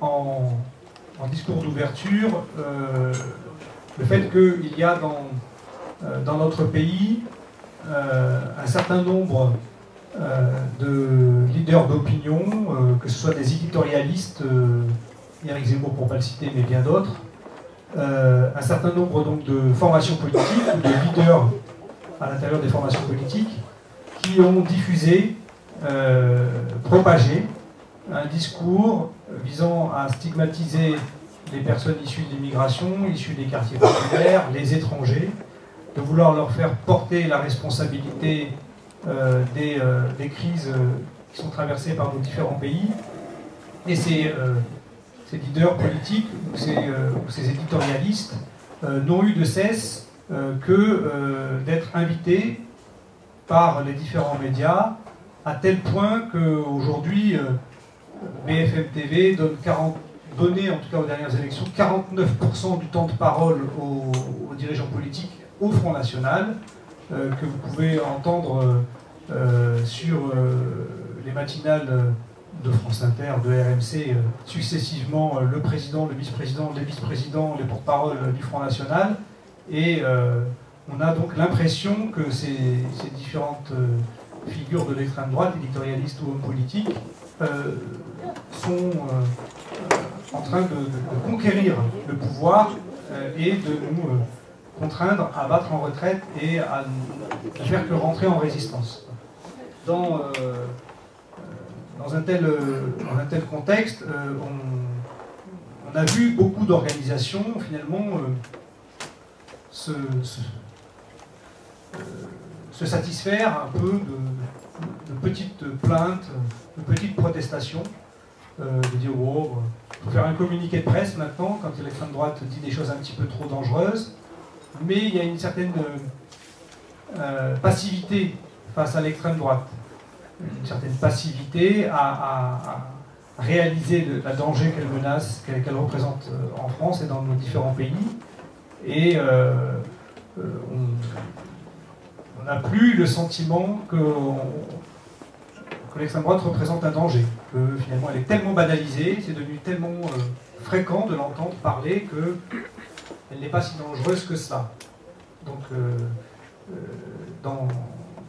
en discours d'ouverture le fait qu'il y a dans notre pays un certain nombre de leaders d'opinion, que ce soit des éditorialistes, Éric Zemmour pour ne pas le citer, mais bien d'autres, un certain nombre donc de formations politiques, ou de leaders à l'intérieur des formations politiques, qui ont diffusé, propagé un discours visant à stigmatiser les personnes issues de l'immigration, issues des quartiers populaires, les étrangers, de vouloir leur faire porter la responsabilité des crises qui sont traversées par nos différents pays. Et ces leaders politiques ou ces éditorialistes n'ont eu de cesse que d'être invités par les différents médias, à tel point qu'aujourd'hui, BFM TV donnait, en tout cas aux dernières élections, 49% du temps de parole aux dirigeants politiques au Front National, que vous pouvez entendre sur les matinales de France Inter, de RMC, successivement le président, le vice-président, les vice-présidents, les porte-paroles du Front National. Et on a donc l'impression que ces différentes figures de l'extrême droite, éditorialistes ou hommes politiques, sont en train de conquérir le pouvoir et de nous contraindre à battre en retraite et à ne faire que rentrer en résistance. Dans un tel contexte, on a vu beaucoup d'organisations finalement se satisfaire un peu de petites plaintes, de petites protestations, de dire oh, il faut faire un communiqué de presse maintenant quand l'extrême droite dit des choses un petit peu trop dangereuses, mais il y a une certaine passivité face à l'extrême droite, une certaine passivité à réaliser la danger qu'elle menace, qu'elle représente en France et dans nos différents pays, et on n'a plus le sentiment que l'extrême droite représente un danger, que finalement elle est tellement banalisée, c'est devenu tellement fréquent de l'entendre parler qu'elle n'est pas si dangereuse que cela. Donc dans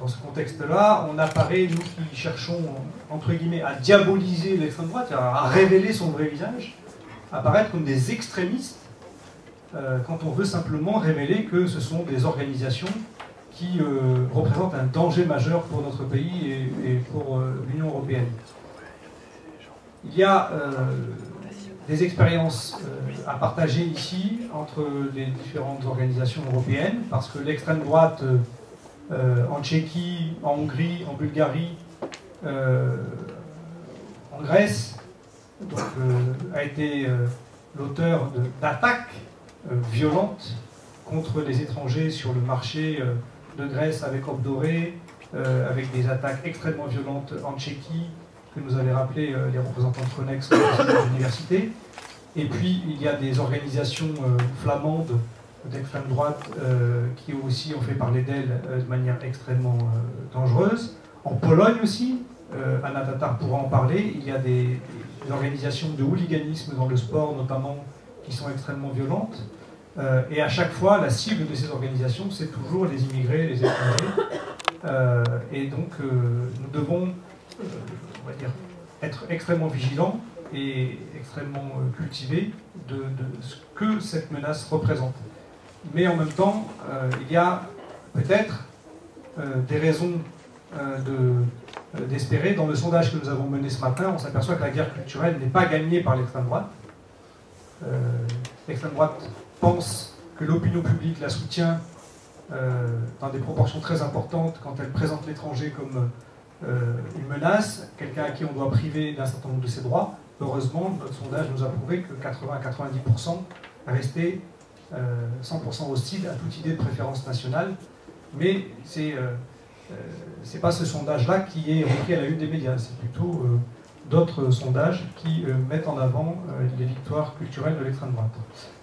ce contexte-là, on apparaît, nous qui cherchons, entre guillemets, à diaboliser l'extrême droite, à révéler son vrai visage, apparaître comme des extrémistes, quand on veut simplement révéler que ce sont des organisations qui représentent un danger majeur pour notre pays et pour l'Union européenne. Il y a des expériences à partager ici entre les différentes organisations européennes, parce que l'extrême droite en Tchéquie, en Hongrie, en Bulgarie, en Grèce, donc, a été l'auteur d'attaques violentes contre les étrangers sur le marché de Grèce avec Obdoré, avec des attaques extrêmement violentes en Tchéquie, que nous avaient rappelé les représentants de Frontex de l'université. Et puis il y a des organisations flamandes d'extrême droite qui aussi ont fait parler d'elles de manière extrêmement dangereuse. En Pologne aussi, Anna Tatar pourra en parler, il y a des organisations de hooliganisme dans le sport notamment qui sont extrêmement violentes. Et à chaque fois, la cible de ces organisations, c'est toujours les immigrés, les étrangers. Et donc, nous devons, on va dire, être extrêmement vigilants et extrêmement cultivés de ce que cette menace représente. Mais en même temps, il y a peut-être des raisons d'espérer. Dans le sondage que nous avons mené ce matin, on s'aperçoit que la guerre culturelle n'est pas gagnée par l'extrême droite. L'extrême droite pense que l'opinion publique la soutient dans des proportions très importantes quand elle présente l'étranger comme une menace, quelqu'un à qui on doit priver d'un certain nombre de ses droits. Heureusement, notre sondage nous a prouvé que 80 à 90% restaient 100% hostiles à toute idée de préférence nationale. Mais c'est pas ce sondage-là qui est repris à la une des médias, c'est plutôt d'autres sondages qui mettent en avant les victoires culturelles de l'extrême droite.